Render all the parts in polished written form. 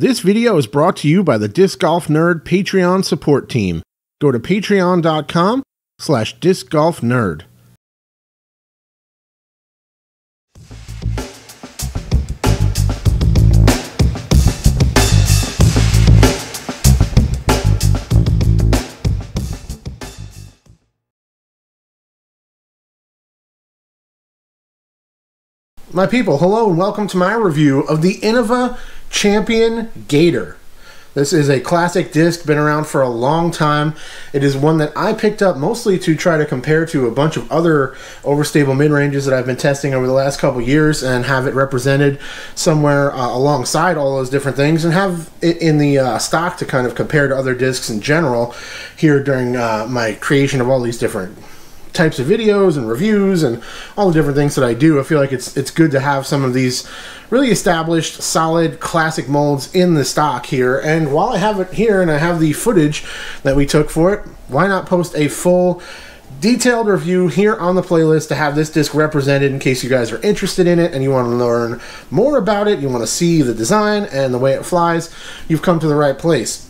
This video is brought to you by the Disc Golf Nerd Patreon support team. Go to patreon.com/discgolfnerd. My people, hello and welcome to my review of the Innova Champion Gator. This is a classic disc, been around for a long time. It is one that I picked up mostly to try to compare to a bunch of other overstable mid-ranges that I've been testing over the last couple years and have it represented somewhere alongside all those different things and have it in the stock to kind of compare to other discs in general here during my creation of all these different types of videos and reviews and all the different things that I do. I feel like it's good to have some of these really established, solid, classic molds in the stock here. And while I have it here and I have the footage that we took for it, why not post a full detailed review here on the playlist to have this disc represented in case you guys are interested in it and you want to learn more about it, you want to see the design and the way it flies, you've come to the right place.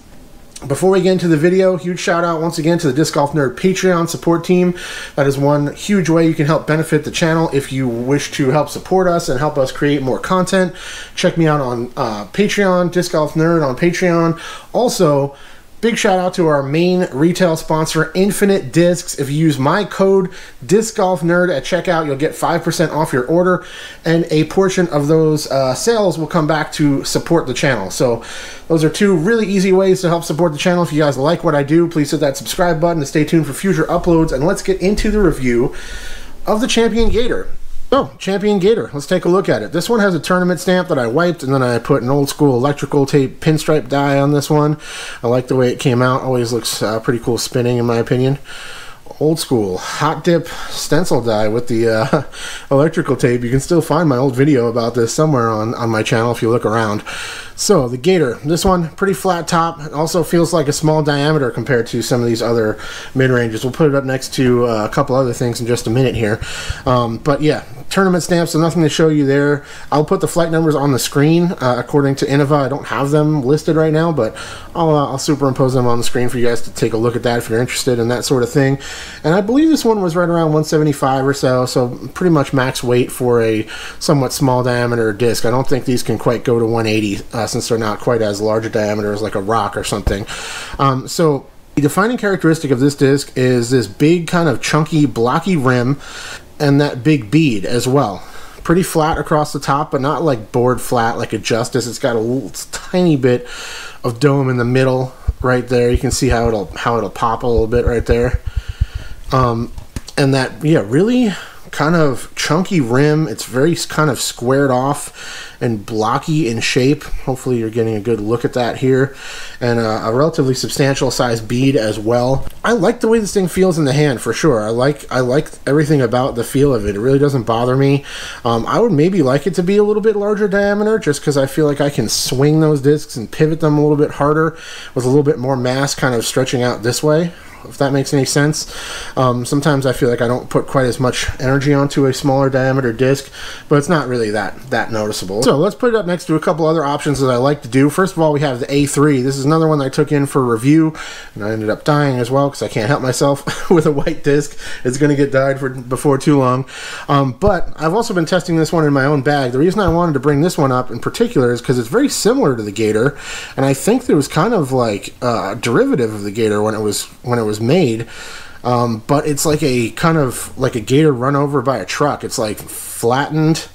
Before we get into the video, huge shout out once again to the Disc Golf Nerd Patreon support team. That is one huge way you can help benefit the channel if you wish to help support us and help us create more content. Check me out on Patreon, Disc Golf Nerd on Patreon. Also, big shout out to our main retail sponsor, Infinite Discs. If you use my code DiscGolfNerd at checkout, you'll get 5% off your order, and a portion of those sales will come back to support the channel. So those are two really easy ways to help support the channel. If you guys like what I do, please hit that subscribe button to stay tuned for future uploads, and let's get into the review of the Champion Gator. Oh, Champion Gator. Let's take a look at it. This one has a tournament stamp that I wiped, and then I put an old school electrical tape pinstripe die on this one. I like the way it came out. Always looks pretty cool spinning, in my opinion. Old school hot dip stencil die with the electrical tape. You can still find my old video about this somewhere on my channel if you look around. So the Gator, this one pretty flat top. It also feels like a small diameter compared to some of these other mid-ranges. We'll put it up next to a couple other things in just a minute here. But yeah, tournament stamps, so nothing to show you there. I'll put the flight numbers on the screen according to Innova. I don't have them listed right now, but I'll superimpose them on the screen for you guys to take a look at that if you're interested in that sort of thing. And I believe this one was right around 175 or so, so pretty much max weight for a somewhat small diameter disc. I don't think these can quite go to 180 since they're not quite as large a diameter as like a rock or something. So the defining characteristic of this disc is this big kind of chunky blocky rim and that big bead as well. Pretty flat across the top, but not like board flat like a Justice. It's got a little tiny bit of dome in the middle right there. You can see how it'll pop a little bit right there. And that, yeah, really kind of chunky rim. It's very kind of squared off and blocky in shape. Hopefully you're getting a good look at that here. And a relatively substantial size bead as well. I like the way this thing feels in the hand for sure. I like everything about the feel of it. It really doesn't bother me. I would maybe like it to be a little bit larger diameter just because I feel like I can swing those discs and pivot them a little bit harder with a little bit more mass kind of stretching out this way, if that makes any sense. Sometimes I feel like I don't put quite as much energy onto a smaller diameter disc, but it's not really that noticeable. So let's put it up next to a couple other options that I like to do. First of all, we have the A3. This is another one that I took in for review, and I ended up dying as well because I can't help myself with a white disc. It's going to get dyed before too long. But I've also been testing this one in my own bag. The reason I wanted to bring this one up in particular is because it's very similar to the Gator, and I think there was kind of like a derivative of the Gator when it was made, but it's like a kind of like a Gator run over by a truck. It's like flattened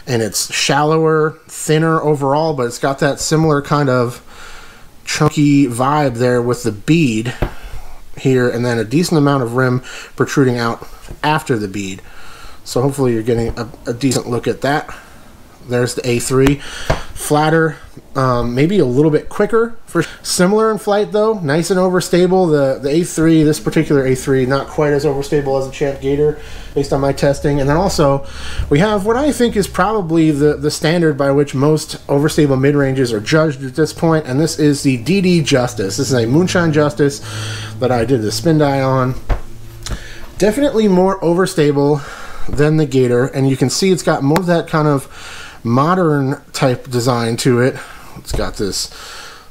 and it's shallower, thinner overall, but it's got that similar kind of chunky vibe there with the bead here, and then a decent amount of rim protruding out after the bead. So hopefully you're getting a decent look at that. There's the A3. Flatter, maybe a little bit quicker. Similar in flight though, nice and overstable. The A3, this particular A3, not quite as overstable as the Champ Gator based on my testing. And then also we have what I think is probably the standard by which most overstable mid-ranges are judged at this point, and this is the DD Justice. This is a Moonshine Justice that I did the spin die on. Definitely more overstable than the Gator, and you can see it's got more of that kind of modern type design to it It's got this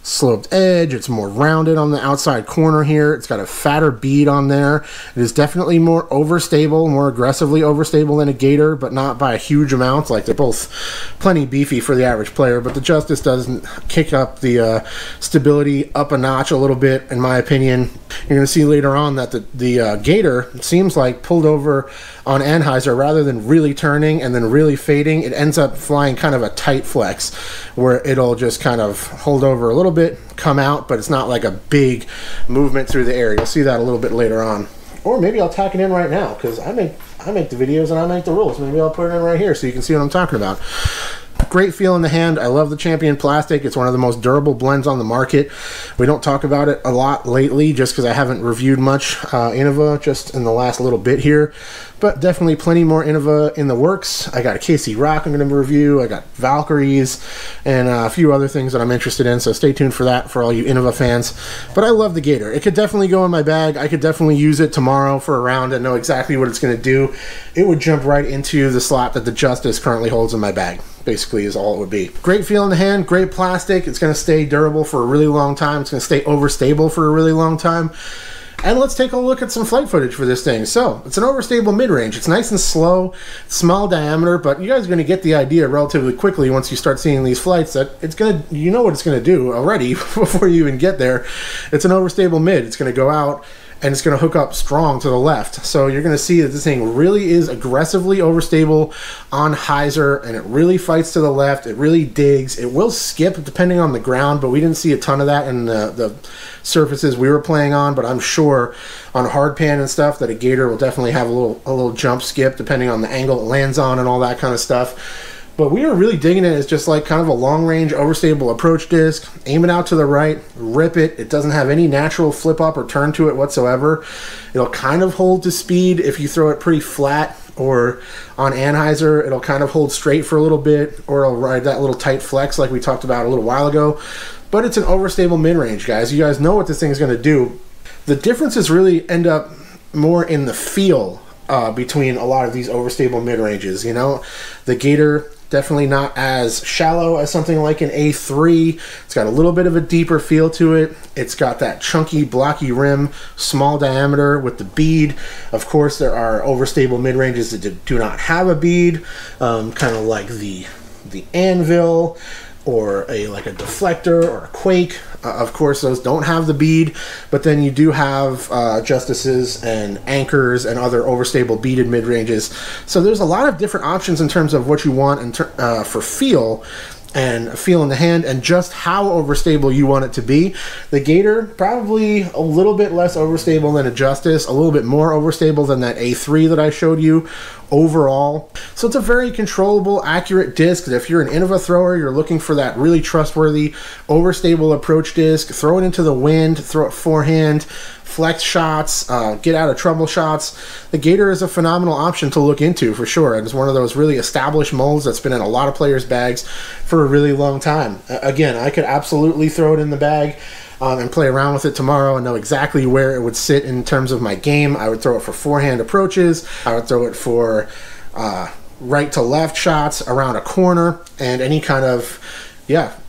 sloped edge. It's more rounded on the outside corner here. It's got a fatter bead on there. It is definitely more overstable, more aggressively overstable than a Gator, but not by a huge amount. Like, they're both plenty beefy for the average player, but the Justice doesn't kick up the stability up a notch a little bit, in my opinion. You're going to see later on that the Gator seems like pulled over on Anheuser, rather than really turning and then really fading, it ends up flying kind of a tight flex where it'll just kind of hold over a little bit, come out, but it's not like a big movement through the air. You'll see that a little bit later on. Or maybe I'll tack it in right now, because I make the videos and I make the rules. Maybe I'll put it in right here so you can see what I'm talking about. Great feel in the hand. I love the Champion plastic. It's one of the most durable blends on the market. We don't talk about it a lot lately just because I haven't reviewed much Innova just in the last little bit here, but definitely plenty more Innova in the works. I got a KC Rock I'm going to review. I got Valkyries and a few other things that I'm interested in, so stay tuned for that for all you Innova fans. But I love the Gator. It could definitely go in my bag. I could definitely use it tomorrow for a round and know exactly what it's going to do. It would jump right into the slot that the Justice currently holds in my bag, basically, is all it would be. Great feel in the hand, great plastic. It's going to stay durable for a really long time. It's going to stay overstable for a really long time. And let's take a look at some flight footage for this thing. So, it's an overstable mid-range. It's nice and slow, small diameter, but you guys are going to get the idea relatively quickly once you start seeing these flights that it's going to, you know what it's going to do already before you even get there. It's an overstable mid. It's going to go out and it's going to hook up strong to the left. So you're going to see that this thing really is aggressively overstable on hyzer, and it really fights to the left. It really digs. It will skip depending on the ground, but we didn't see a ton of that in the surfaces we were playing on, but I'm sure on hard pan and stuff that a Gator will definitely have a little jump skip depending on the angle it lands on and all that kind of stuff. But we are really digging it as just like kind of a long-range overstable approach disc. Aim it out to the right, rip it. It doesn't have any natural flip up or turn to it whatsoever. It'll kind of hold to speed if you throw it pretty flat, or on Anheuser, it'll kind of hold straight for a little bit, or it'll ride that little tight flex like we talked about a little while ago. But it's an overstable mid-range, guys. You guys know what this thing's going to do. The differences really end up more in the feel between a lot of these overstable mid-ranges. You know, the Gator, definitely not as shallow as something like an A3. It's got a little bit of a deeper feel to it. It's got that chunky, blocky rim, small diameter with the bead. Of course, there are overstable mid-ranges that do not have a bead, kind of like the Anvil, or like a deflector or a Quake. Of course, those don't have the bead, but then you do have Justices and Anchors and other overstable beaded mid-ranges. So there's a lot of different options in terms of what you want for feel, and feel in the hand, and just how overstable you want it to be. The Gator, probably a little bit less overstable than a Justice, a little bit more overstable than that A3 that I showed you overall. So it's a very controllable, accurate disc. If you're an Innova thrower, you're looking for that really trustworthy, overstable approach disc, throw it into the wind, throw it forehand, flex shots, get out of trouble shots. The Gator is a phenomenal option to look into for sure. It is one of those really established molds that's been in a lot of players' bags for a really long time. Again, I could absolutely throw it in the bag and play around with it tomorrow and know exactly where it would sit in terms of my game. I would throw it for forehand approaches. I would throw it for right to left shots around a corner, and any kind of,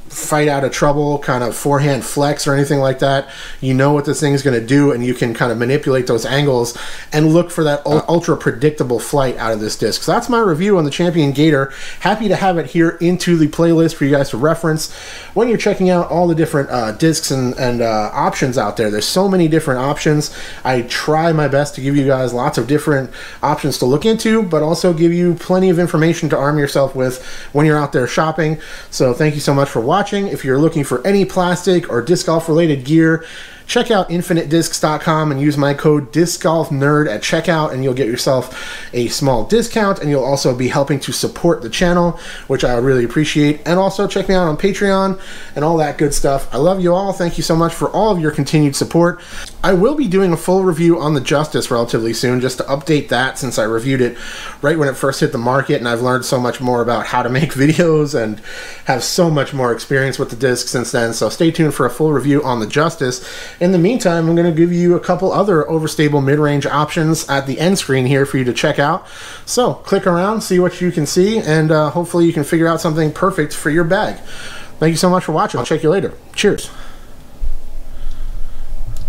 fight out of trouble, kind of forehand flex or anything like that. You know what this thing is going to do, and you can kind of manipulate those angles and look for that ultra predictable flight out of this disc. So that's my review on the Champion Gator. Happy to have it here into the playlist for you guys to reference when you're checking out all the different discs and options out there. There's so many different options. I try my best to give you guys lots of different options to look into, but also give you plenty of information to arm yourself with when you're out there shopping. So thank you so much for watching. If you're looking for any plastic or disc golf related gear, check out infinitediscs.com and use my code DiscGolfNerd at checkout, and you'll get yourself a small discount, and you'll also be helping to support the channel, which I would really appreciate. And also check me out on Patreon and all that good stuff. I love you all. Thank you so much for all of your continued support. I will be doing a full review on the Justice relatively soon, just to update that, since I reviewed it right when it first hit the market, and I've learned so much more about how to make videos and have so much more experience with the disc since then. So stay tuned for a full review on the Justice. In the meantime, I'm going to give you a couple other overstable mid-range options at the end screen here for you to check out. So click around, see what you can see, and hopefully you can figure out something perfect for your bag. Thank you so much for watching. I'll check you later. Cheers.